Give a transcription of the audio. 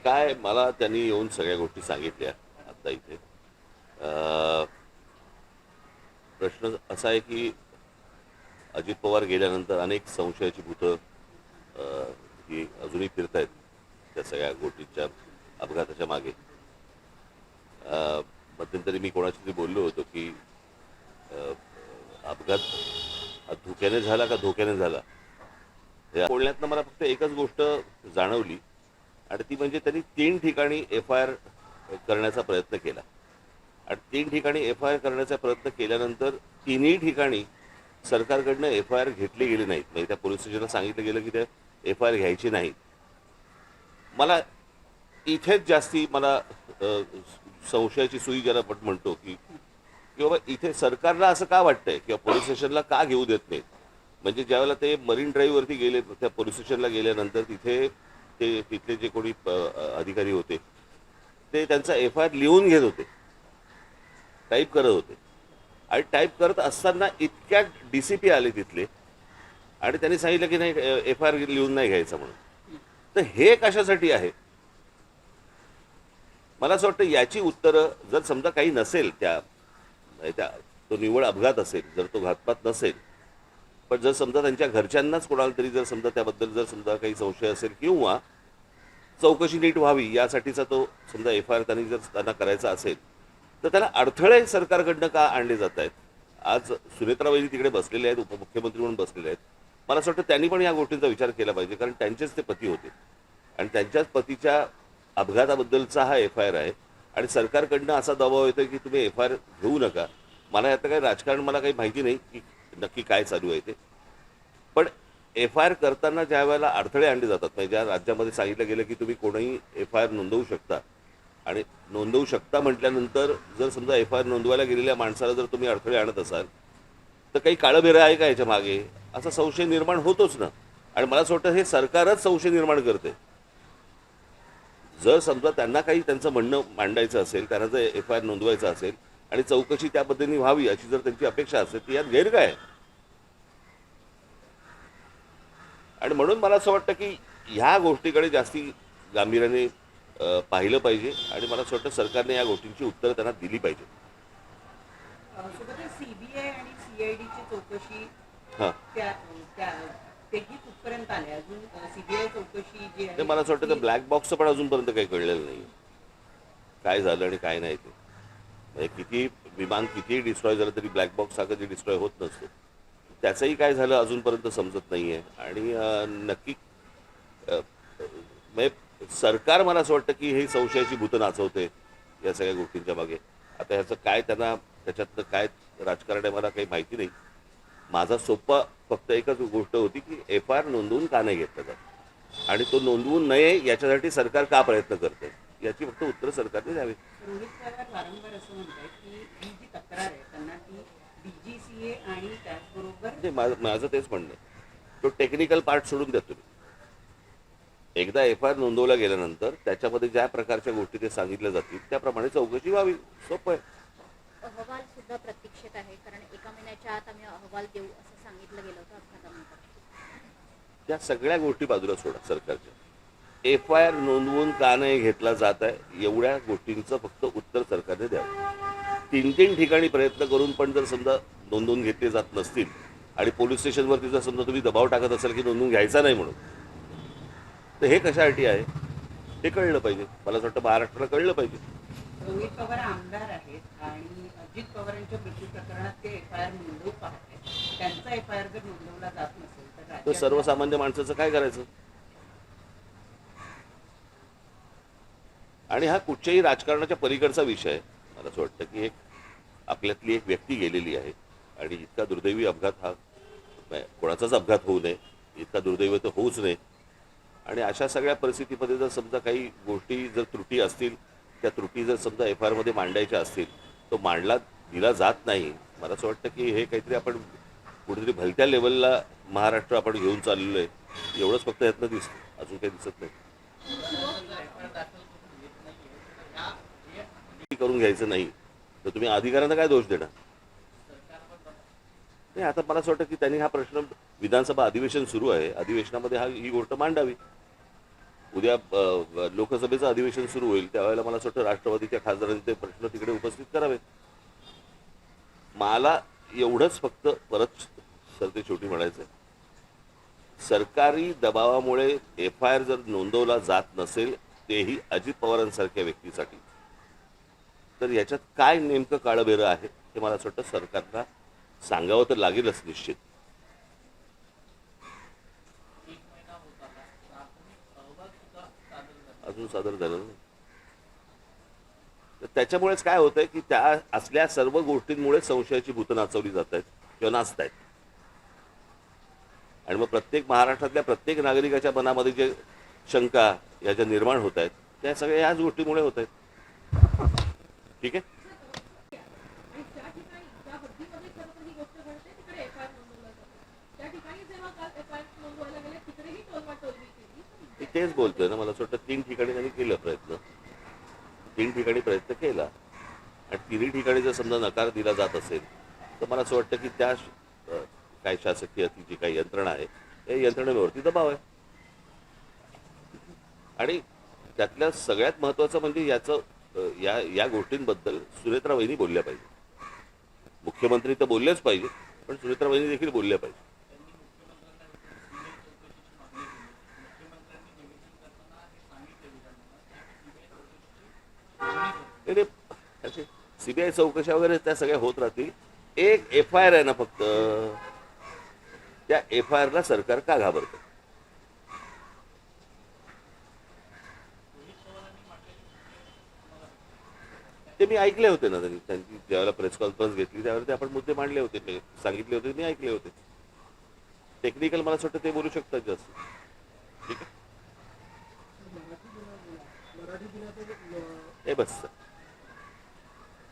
काय मला त्यांनी येऊन सगळ्या गोष्टी सांगितल्या आता इथे. प्रश्न असा आहे की अजित पवार गेल्यानंतर अनेक संशयाची भूतं ही अजूनही फिरत आहेत त्या सगळ्या गोष्टींच्या अपघाताच्या मागे. मध्यंतरी मी कोणाशी तरी बोललो होतो की अपघात हा धोक्याने झाला का धोक्याने झाला, या बोलण्यातनं मला फक्त एकच गोष्ट जाणवली, आणि ती म्हणजे त्यांनी 3 ठिकाणी FIR करण्याचा प्रयत्न केला. आणि 3 ठिकाणी FIR करण्याचा प्रयत्न केल्यानंतर 3ही ठिकाणी सरकारकडनं FIR घेतले गेले नाहीत. म्हणजे त्या पोलीस स्टेशनला सांगितलं गेलं की त्या FIR घ्यायची नाहीत. मला इथेच जास्ती मला संशयाची सुई ज्याला आपण म्हणतो की बाबा इथे सरकारला असं का वाटतंय किंवा पोलीस स्टेशनला का घेऊ देत नाहीत. म्हणजे ज्यावेळेला ते मरीन ड्राईव्हवरती गेले, त्या पोलीस स्टेशनला गेल्यानंतर तिथे तिथले जे कोणी अधिकारी होते ते त्यांचा FIR लिहून घेत होते, टाईप करत होते. आणि टाईप करत असताना इतक्यात DCP आले तिथले आणि त्यांनी सांगितलं की नाही FIR लिहून नाही घ्यायचा म्हणून. तर हे कशासाठी आहे मला असं वाटतं याची उत्तरं, जर समजा काही नसेल त्या तो निव्वळ अपघात असेल, जर तो घातपात नसेल, पण जर समजा त्यांच्या घरच्यांनाच कोणाला तरी जर समजा त्याबद्दल जर समजा काही संशय असेल किंवा चौकशी नीट व्हावी यासाठीचा तो समजा FIR त्यांनी जर त्यांना करायचा असेल, तर त्याला अडथळे सरकारकडनं का आणले जात आहेत. आज सुनेत्राबाई तिकडे बसलेले आहेत, उपमुख्यमंत्री म्हणून बसलेले आहेत. मला असं वाटतं त्यांनी पण या गोष्टींचा विचार केला पाहिजे, कारण त्यांचेच ते पती होते आणि त्यांच्याच पतीच्या अपघाताबद्दलचा हा FIR आहे. आणि सरकारकडनं असा दबाव येतो की तुम्ही FIR घेऊ नका. मला यात काही राजकारण मला काही माहिती नाही की नक्की काय चालू आहे ते, पण FIR करताना ज्या वेळेला अडथळे आणले जातात, म्हणजे ज्या राज्यामध्ये सांगितलं गेलं की तुम्ही कोणीही FIR नोंदवू शकता, आणि नोंदवू शकता म्हटल्यानंतर जर समजा FIR नोंदवायला गेलेल्या माणसाला जर तुम्ही अडथळे आणत असाल तर काही काळबेरं आहे का याच्या मागे, असा संशय निर्माण होतोच ना. आणि मला असं वाटतं हे सरकारच संशय निर्माण करते. जर समजा त्यांना काही त्यांचं म्हणणं मांडायचं असेल, त्यांना जर FIR नोंदवायचं असेल आणि चौकशी त्या पद्धतीने व्हावी अशी जर त्यांची अपेक्षा असेल, तर यात गैर काय. आणि म्हणून मला असं वाटतं की ह्या गोष्टीकडे जास्ती गांभीर्याने पाहिलं पाहिजे आणि मला असं वाटतं सरकारने या गोष्टींची उत्तरं त्यांना दिली पाहिजे. CBI आणि CIDची चौकशी हां, तेही कुठपर्यंत आले अजून. CBI चौकशी जी ते मला असं वाटतं तर ब्लॅक बॉक्सचं पण अजूनपर्यंत काही कळलेलं नाही काय झालं आणि काय नाही. ते म्हणजे किती विमान कितीही डिस्ट्रॉय झालं तरी ब्लॅक बॉक्स हा कधी डिस्ट्रॉय होत नसतो. त्याचंही काय झालं अजूनपर्यंत समजत नाही आहे. आणि नक्की म्हणजे सरकार मला असं वाटतं की हे संशयाची भूतं नाचवते या सगळ्या गोष्टींच्या मागे. आता ह्याचं काय त्यांना त्याच्यातनं काय राजकारण आहे मला काही माहिती नाही. माझा सोपा फक्त एकच गोष्ट होती की FIR नोंदवून का नाही घेतलं जात आणि तो नोंदवून नये याच्यासाठी सरकार का प्रयत्न करते, याची फक्त उत्तर सरकारने द्यावी. रोहित पवार वारंवार असं म्हणतात की ही जी तक्रार आहे त्यांना ती DGCA आणि त्याचबरोबर माझं तेच म्हणणं आहे, तो टेक्निकल पार्ट सोडून द्या तुम्ही. एकदा FIR नोंदवला गेल्यानंतर त्याच्यामध्ये ज्या प्रकारच्या गोष्टी ते सांगितल्या जातील त्याप्रमाणे चौकशी व्हावी. सोपं आहे. अहवाल सुद्धा प्रतीक्षेत आहे, कारण 1 महिन्याच्या आत आम्ही अहवाल देऊ असं सांगितलं गेलं होतं अपघातानंतर. त्या सगळ्या गोष्टी बाजूला सोडा सरकारच्या. FIR नोंदवून का नाही घेतला जात आहे एवढ्या गोष्टींचं फक्त उत्तर सरकारने द्यावं. 3 ठिकाणी प्रयत्न करून पण जर समजा नोंदवून घेतले जात नसतील आणि पोलीस स्टेशनवरती जर समजा तुम्ही दबाव टाकत असाल की नोंदवून घ्यायचा नाही म्हणून, तर हे कशासाठी आहे हे कळलं पाहिजे. मला असं वाटतं महाराष्ट्राला कळलं पाहिजे. रोहित पवार आमदार आहेत आणि अजित पवारांच्या मृत्यू प्रकरणात ते FIR नोंदवू पाहत आहेत. त्यांचा FIR जर नोंदवला जात नसेल तर सर्वसामान्य माणसाचं काय करायचं. आणि हा कुठच्याही राजकारणाच्या पलीकडचा विषय आहे. मला असं वाटतं की एक आपल्यातली एक व्यक्ती गेलेली आहे आणि इतका दुर्दैवी अपघात हा कोणाचाच अपघात होऊ नये, इतका दुर्दैवी तर होऊच नये. आणि अशा सगळ्या परिस्थितीमध्ये जर समजा काही गोष्टी जर त्रुटी असतील, त्या त्रुटी जर समजा FIR मध्ये मांडायच्या असतील, तो मांडला दिला जात नाही. मला असं वाटतं की हे काहीतरी आपण कुठेतरी भलत्या लेवलला महाराष्ट्र आपण घेऊन चाललेलो आहे एवढंच फक्त यातनं दिसतं, अजून काही दिसत नाही. करून घ्यायचं नाही तर तुम्ही अधिकाऱ्यांना काय दोष देणार. नाही, आता मला असं वाटतं की त्यांनी हा प्रश्न, विधानसभा अधिवेशन सुरू आहे, अधिवेशनामध्ये ही गोष्ट मांडावी. उद्या लोकसभेचं अधिवेशन सुरू होईल त्यावेळेला मला असं वाटतं राष्ट्रवादीच्या खासदारांनी ते प्रश्न तिकडे उपस्थित करावेत. मला एवढंच फक्त परत सरते शेवटी म्हणायचं आहे, सरकारी दबावामुळे FIR जर नोंदवला जात नसेल तेही अजित पवारांसारख्या व्यक्तीसाठी, तर याच्यात काय नेमकं काळबेरं आहे हे मला असं वाटतं सरकारला सांगावं तर लागेलच निश्चित. अजून सादर झालं नाही. तर त्याच्यामुळेच काय होतंय की त्या असल्या सर्व गोष्टींमुळे संशयाची भूतं नाचवली जात आहेत किंवा नाचत आहेत. आणि मग प्रत्येक महाराष्ट्रातल्या प्रत्येक नागरिकाच्या मनामध्ये जे शंका या ज्या निर्माण होत आहेत त्या सगळ्या ह्याच गोष्टीमुळे होत आहेत. ठीक आहे. आणि ज्या ठिकाणी ज्या हद्दीमध्ये खरं तर ही गोष्ट घडते तिकडे एफआयआर नोंदवला जातो. त्या ठिकाणी जेव्हा काल एफआयआर नोंदवायला गेले तिकडेही टोलवाटोलवी केली. मी तेच बोलतोय ना, मला असं वाटतं 3 ठिकाणी त्यांनी केलं प्रयत्न, 3 ठिकाणी प्रयत्न केला आणि 3ही ठिकाणी जर समजा नकार दिला जात असेल तर मला असं वाटतं की त्या काय शासकीय ती जी काही यंत्रणा आहे या यंत्रणेवरती दबाव आहे. आणि त्यातल्या सगळ्यात महत्त्वाचं म्हणजे याचं या गोष्टींबद्दल सुनेत्रा वहिनी बोलल्या पाहिजे. मुख्यमंत्री तर बोललेच पाहिजे पण सुनेत्रा वहिनी देखील बोलल्या पाहिजे. CBI चौकशा वगैरे त्या सगळ्या होत राहतील. एक FIR आहे ना फक्त, त्या FIR ला सरकार का घाबरतं? ते मी ऐकले होते ना, त्यांची ज्यावेळेला प्रेस कॉन्फरन्स घेतली त्यावेळेला ते आपण मुद्दे मांडले होते, मी सांगितले होते, मी ऐकले होते. टेक्निकल मला असं वाटतं ते बोलू शकतात जास्त. ठीक आहे. हे बस.